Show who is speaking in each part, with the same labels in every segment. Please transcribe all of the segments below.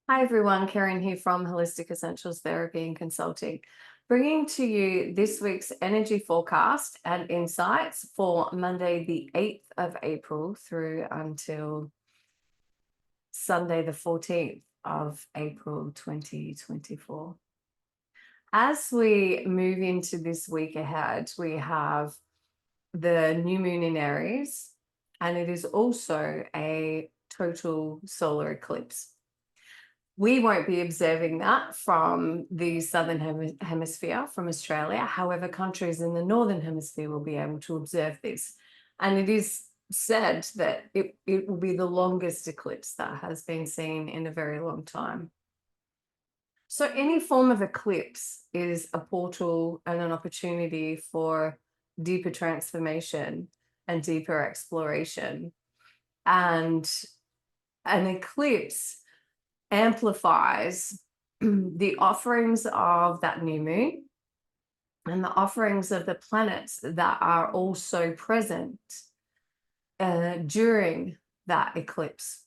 Speaker 1: Hi everyone, Kerryn here from Holistic Essentials Therapy and Consulting, bringing to you this week's energy forecast and insights for Monday, the 8th of April through until Sunday, the 14th of April 2024. As we move into this week ahead, we have the new moon in Aries, and it is also a total solar eclipse. We won't be observing that from the Southern Hemisphere, from Australia. However, countries in the Northern Hemisphere will be able to observe this. And it is said that it will be the longest eclipse that has been seen in a very long time. So any form of eclipse is a portal and an opportunity for deeper transformation and deeper exploration. And an eclipse amplifies the offerings of that new moon and the offerings of the planets that are also present during that eclipse.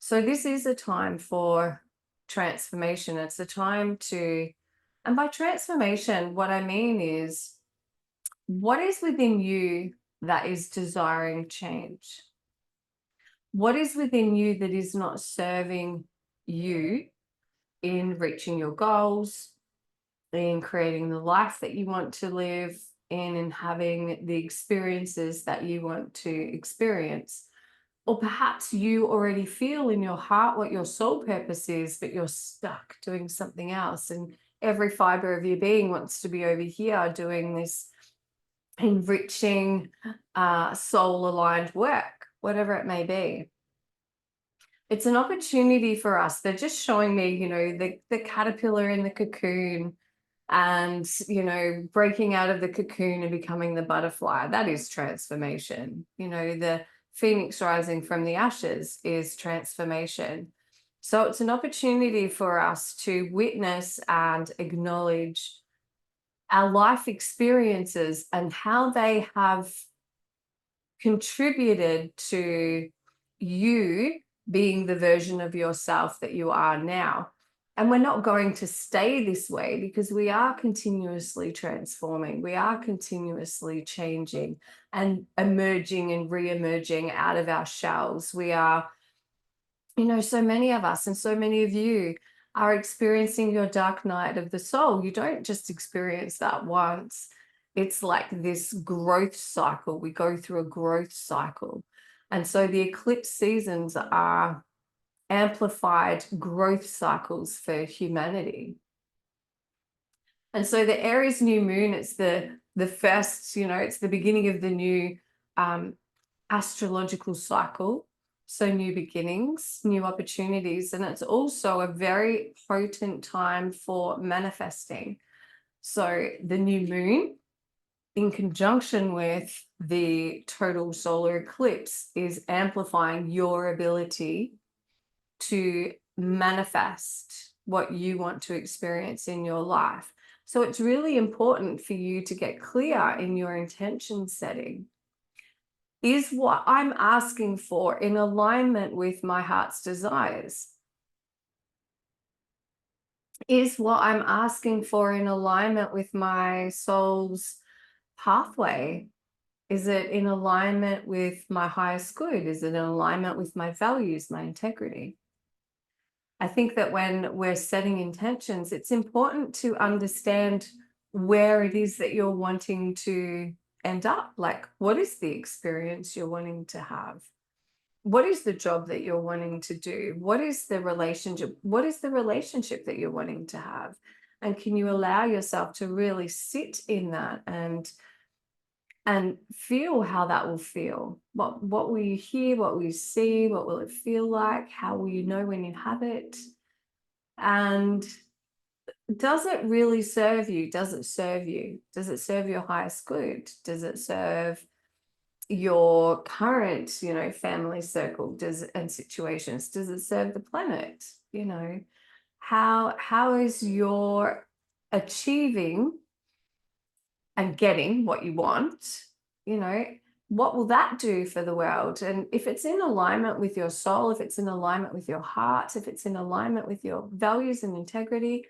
Speaker 1: So this is a time for transformation. It's a time to, and by transformation, what I mean is, what is within you that is desiring change? What is within you that is not serving you in reaching your goals, in creating the life that you want to live, in having the experiences that you want to experience? Or perhaps you already feel in your heart what your soul purpose is, but you're stuck doing something else. And every fiber of your being wants to be over here doing this enriching, soul aligned work, whatever it may be. It's an opportunity for us. They're just showing me, the caterpillar in the cocoon and, breaking out of the cocoon and becoming the butterfly. That is transformation. The phoenix rising from the ashes is transformation. So it's an opportunity for us to witness and acknowledge our life experiences and how they have contributed to you being the version of yourself that you are now. And we're not going to stay this way because we are continuously transforming. We are continuously changing and emerging and re-emerging out of our shells. We are, so many of us and so many of you are experiencing your dark night of the soul. You don't just experience that once. It's like this growth cycle. We go through a growth cycle. And so the eclipse seasons are amplified growth cycles for humanity. And so the Aries new moon, it's the first, it's the beginning of the new astrological cycle. So new beginnings, new opportunities, and it's also a very potent time for manifesting. So the new moon, in conjunction with the total solar eclipse, is amplifying your ability to manifest what you want to experience in your life. So it's really important for you to get clear in your intention setting. Is what I'm asking for in alignment with my heart's desires? Is what I'm asking for in alignment with my soul's pathway? Is it in alignment with my highest good? Is it in alignment with my values, my integrity? I think that when we're setting intentions, it's important to understand where it is that you're wanting to end up. Like, what is the experience you're wanting to have? What is the job that you're wanting to do? What is the relationship? What is the relationship that you're wanting to have? And can you allow yourself to really sit in that and feel how that will feel? What will you hear? What will you see? What will it feel like? How will you know when you have it? And does it really serve you? Does it serve you? Does it serve your highest good? Does it serve your current, family circle and situations? Does it serve the planet? How is your achieving and getting what you want, what will that do for the world? And if it's in alignment with your soul, if it's in alignment with your heart, if it's in alignment with your values and integrity,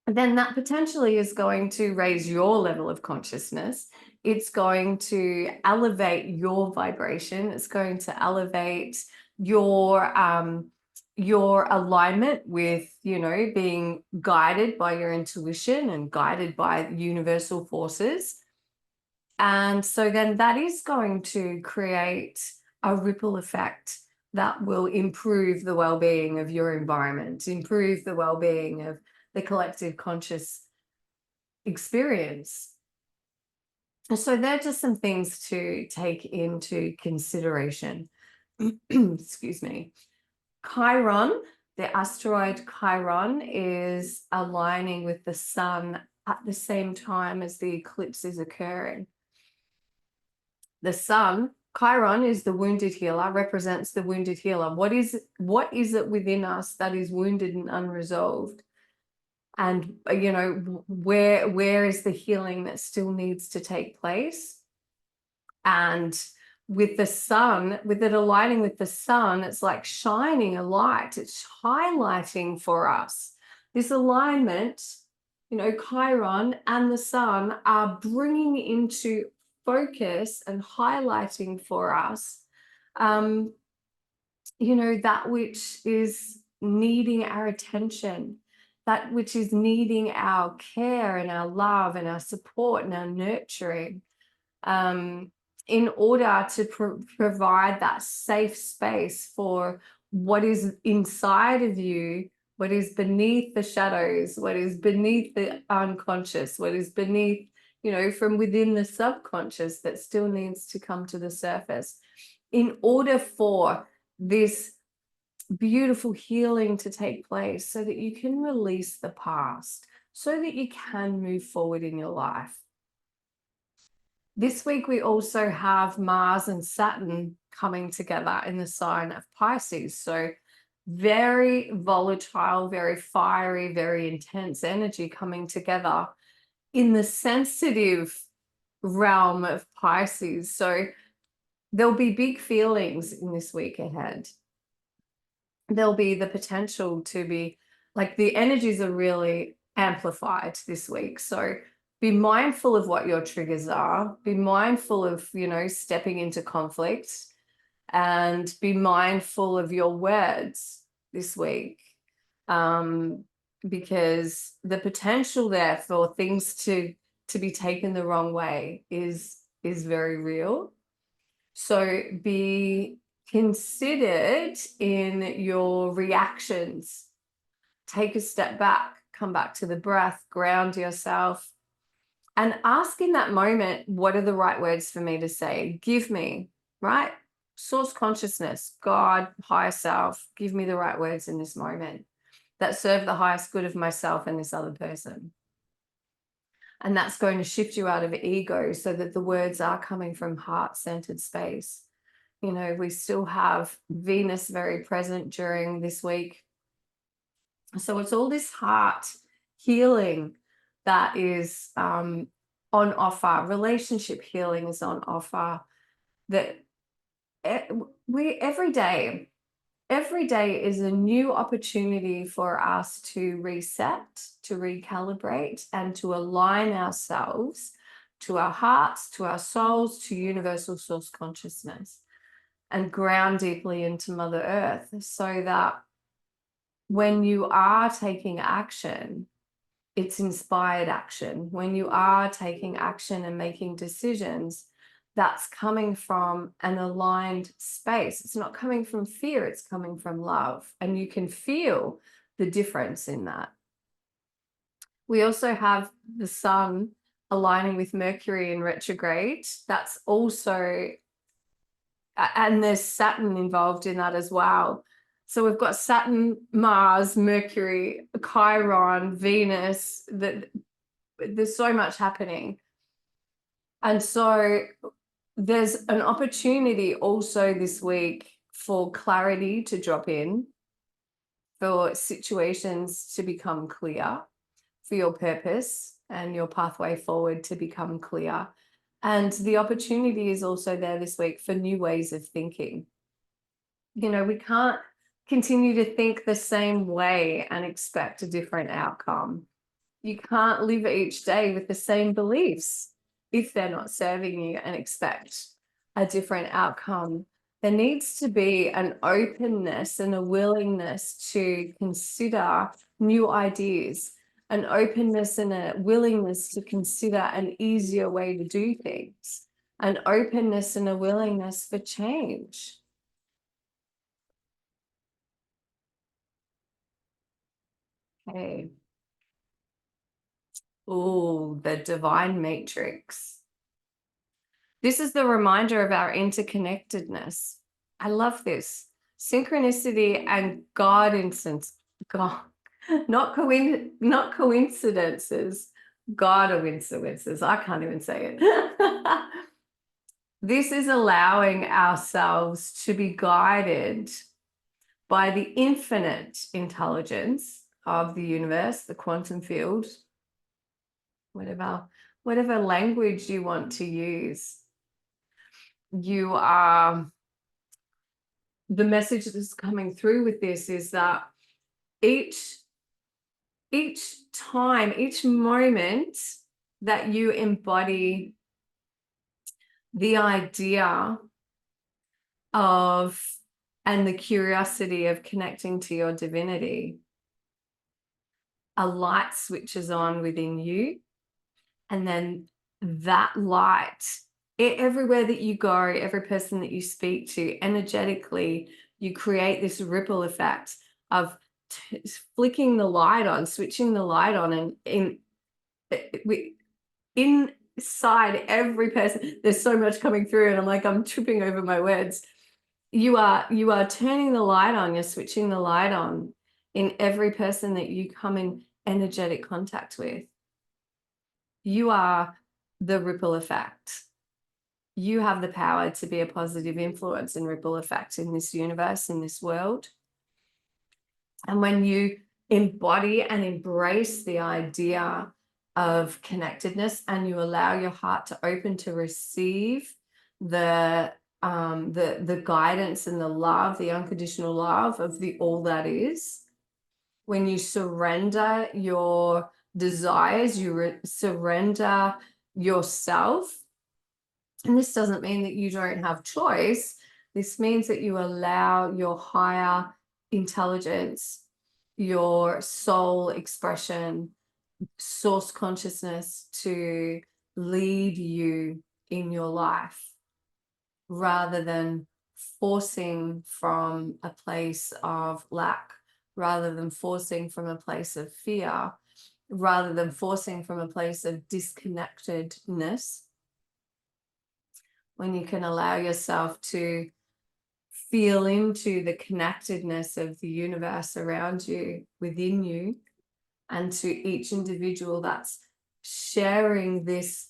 Speaker 1: then that potentially is going to raise your level of consciousness. It's going to elevate your vibration. It's going to elevate your alignment with, being guided by your intuition and guided by universal forces. And so then that is going to create a ripple effect that will improve the well-being of your environment, improve the well-being of the collective conscious experience. So they're just some things to take into consideration. Excuse me. Chiron, the asteroid Chiron, is aligning with the sun at the same time as the eclipse is occurring. The sun, Chiron, is the wounded healer, represents the wounded healer. What is it within us that is wounded and unresolved? And where is the healing that still needs to take place? And with the sun, with it aligning with the sun, it's like shining a light. It's highlighting for us this alignment. Chiron and the sun are bringing into focus and highlighting for us that which is needing our attention, that which is needing our care and our love and our support and our nurturing, in order to provide that safe space for what is inside of you, what is beneath the shadows, what is beneath the unconscious, what is beneath, from within the subconscious that still needs to come to the surface, in order for this beautiful healing to take place, so that you can release the past, so that you can move forward in your life. This week, we also have Mars and Saturn coming together in the sign of Pisces. So very volatile, very fiery, very intense energy coming together in the sensitive realm of Pisces. So there'll be big feelings in this week ahead. There'll be the potential to be, like, the energies are really amplified this week. So be mindful of what your triggers are. Be mindful of, stepping into conflict, and be mindful of your words this week. Because the potential there for things to be taken the wrong way is very real. So be considered in your reactions. Take a step back, come back to the breath, ground yourself, and ask in that moment, what are the right words for me to say? Give me, right? Source consciousness, God, higher self, give me the right words in this moment that serve the highest good of myself and this other person. And that's going to shift you out of ego, so that the words are coming from heart-centered space. We still have Venus very present during this week. So it's all this heart healing that is on offer. Relationship healing is on offer. That every day is a new opportunity for us to reset, to recalibrate, and to align ourselves to our hearts, to our souls, to universal source consciousness, and ground deeply into Mother Earth, so that when you are taking action, it's inspired action. When you are taking action and making decisions, that's coming from an aligned space. It's not coming from fear, it's coming from love. And you can feel the difference in that. We also have the sun aligning with Mercury in retrograde. That's also, and there's Saturn involved in that as well. So we've got Saturn, Mars, Mercury, Chiron, Venus. There's so much happening. And so there's an opportunity also this week for clarity to drop in, for situations to become clear, for your purpose and your pathway forward to become clear, And the opportunity is also there this week for new ways of thinking. You know, we can't continue to think the same way and expect a different outcome. You can't live each day with the same beliefs if they're not serving you and expect a different outcome. There needs to be an openness and a willingness to consider new ideas, an openness and a willingness to consider an easier way to do things, an openness and a willingness for change. Okay. Oh, the divine matrix. This is the reminder of our interconnectedness. I love this. Synchronicity and God instance, God, not coincidences, God of incidences. I can't even say it. This is allowing ourselves to be guided by the infinite intelligence of the universe, the quantum field, whatever language you want to use. You are, the message that's coming through with this is that each time, each moment that you embody the idea of and the curiosity of connecting to your divinity, a light switches on within you, and then that light, everywhere that you go, every person that you speak to, energetically, you create this ripple effect of flicking the light on, switching the light on, and inside every person, there's so much coming through, and I'm tripping over my words. You are turning the light on, you're switching the light on in every person that you come in energetic contact with. You are the ripple effect. You have the power to be a positive influence and ripple effect in this universe, in this world. And when you embody and embrace the idea of connectedness, and you allow your heart to open to receive the guidance and the love, the unconditional love of the all that is, when you surrender your desires, you surrender yourself. And this doesn't mean that you don't have choice. This means that you allow your higher intelligence, your soul expression, source consciousness to lead you in your life, rather than forcing from a place of lack, rather than forcing from a place of fear, rather than forcing from a place of disconnectedness. When you can allow yourself to feel into the connectedness of the universe around you, within you, and to each individual that's sharing this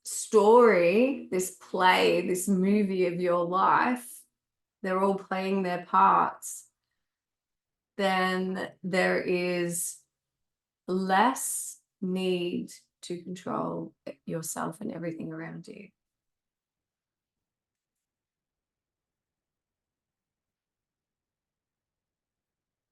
Speaker 1: story, this play, this movie of your life, they're all playing their parts, then there is less need to control yourself and everything around you.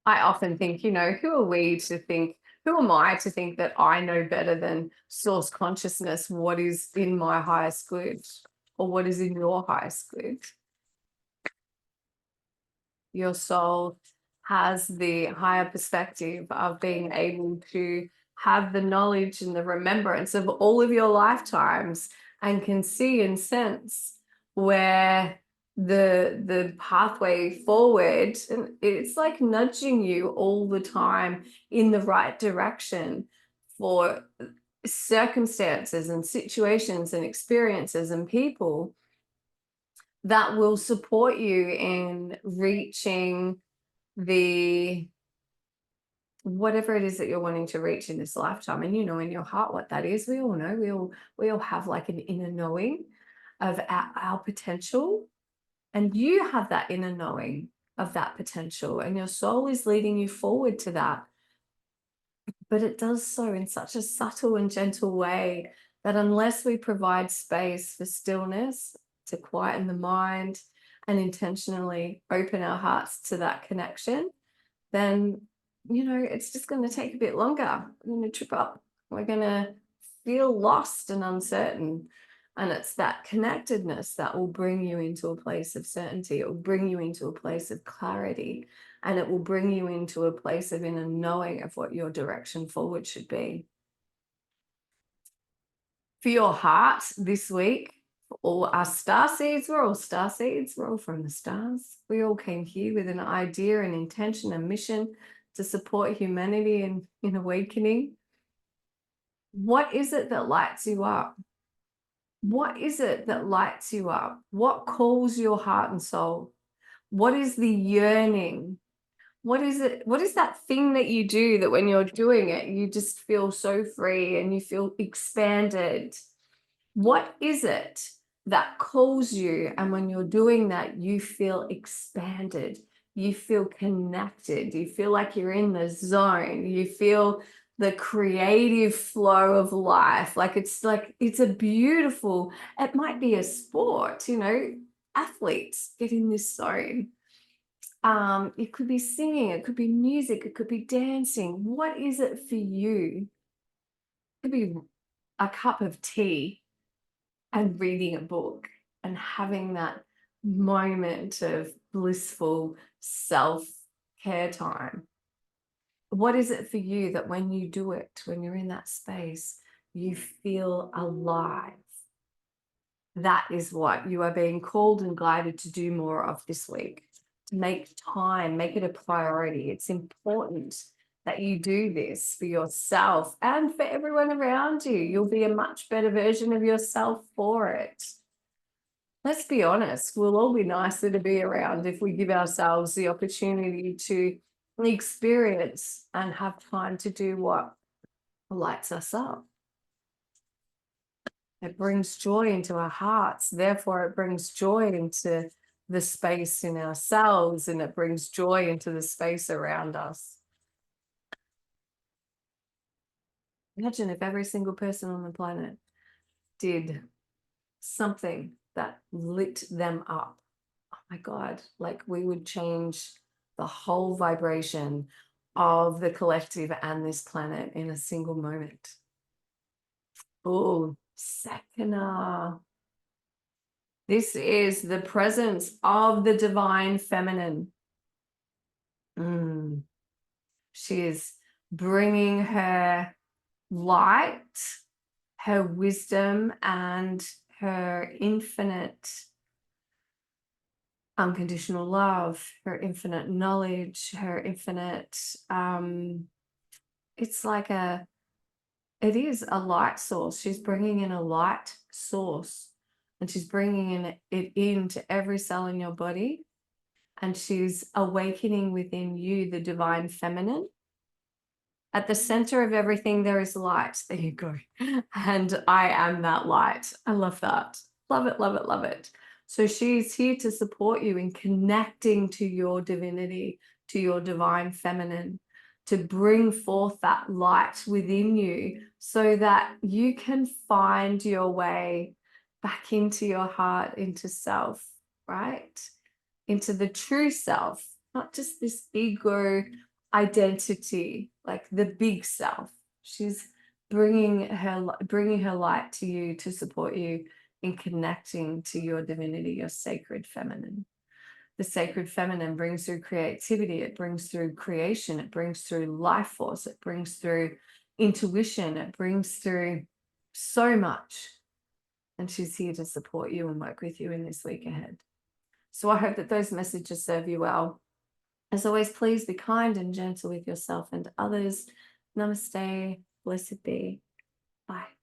Speaker 1: I often think, who are we to think, who am I to think that I know better than source consciousness what is in my highest good or what is in your highest good? Your soul has the higher perspective of being able to have the knowledge and the remembrance of all of your lifetimes, and can see and sense where the pathway forward, and it's like nudging you all the time in the right direction for circumstances and situations and experiences and people that will support you in reaching the whatever it is that you're wanting to reach in this lifetime. And in your heart what that is. We all know, we all have like an inner knowing of our potential, and you have that inner knowing of that potential, and your soul is leading you forward to that. But it does so in such a subtle and gentle way That unless we provide space for stillness, to quieten the mind and intentionally open our hearts to that connection, then, it's just going to take a bit longer. We're going to trip up. We're going to feel lost and uncertain. And it's that connectedness that will bring you into a place of certainty. It will bring you into a place of clarity. And it will bring you into a place of inner knowing of what your direction forward should be. For your heart this week, for all our star seeds, we're all star seeds. We're all from the stars. We all came here with an idea, an intention, a mission to support humanity in awakening. What is it that lights you up? What is it that lights you up? What calls your heart and soul? What is the yearning? What is it? What is that thing that you do that when you're doing it, you just feel so free and you feel expanded? What is it that calls you? And when you're doing that, you feel expanded. You feel connected. You feel like you're in the zone. You feel the creative flow of life. It's a beautiful, it might be a sport, athletes get in this zone. It could be singing, it could be music, it could be dancing. What is it for you? It could be a cup of tea and reading a book and having that moment of blissful self-care time. What is it for you that when you do it, when you're in that space, you feel alive? That is what you are being called and guided to do more of this week. To make time, make it a priority. It's important that you do this for yourself and for everyone around you. You'll be a much better version of yourself for it. Let's be honest, we'll all be nicer to be around if we give ourselves the opportunity to experience and have time to do what lights us up. It brings joy into our hearts. Therefore, it brings joy into the space in ourselves, and it brings joy into the space around us. Imagine if every single person on the planet did something that lit them up. Oh my God, we would change the whole vibration of the collective and this planet in a single moment. Oh, Sakana. This is the presence of the divine feminine. She is bringing her light, her wisdom, and her infinite unconditional love, her infinite knowledge, her infinite, it is a light source. She's bringing in a light source, and she's bringing it into every cell in your body, and she's awakening within you the divine feminine. At the center of everything, there is light. There you go. And I am that light. I love that. Love it, love it, love it. So she's here to support you in connecting to your divinity, to your divine feminine, to bring forth that light within you so that you can find your way back into your heart, into self, right? Into the true self, not just this ego identity, like the big self. She's bringing her light to you to support you in connecting to your divinity, your sacred feminine. The sacred feminine brings through creativity, it brings through creation, it brings through life force, it brings through intuition, it brings through so much. And she's here to support you and work with you in this week ahead. So I hope that those messages serve you well. As always, please be kind and gentle with yourself and others. Namaste. Blessed be. Bye.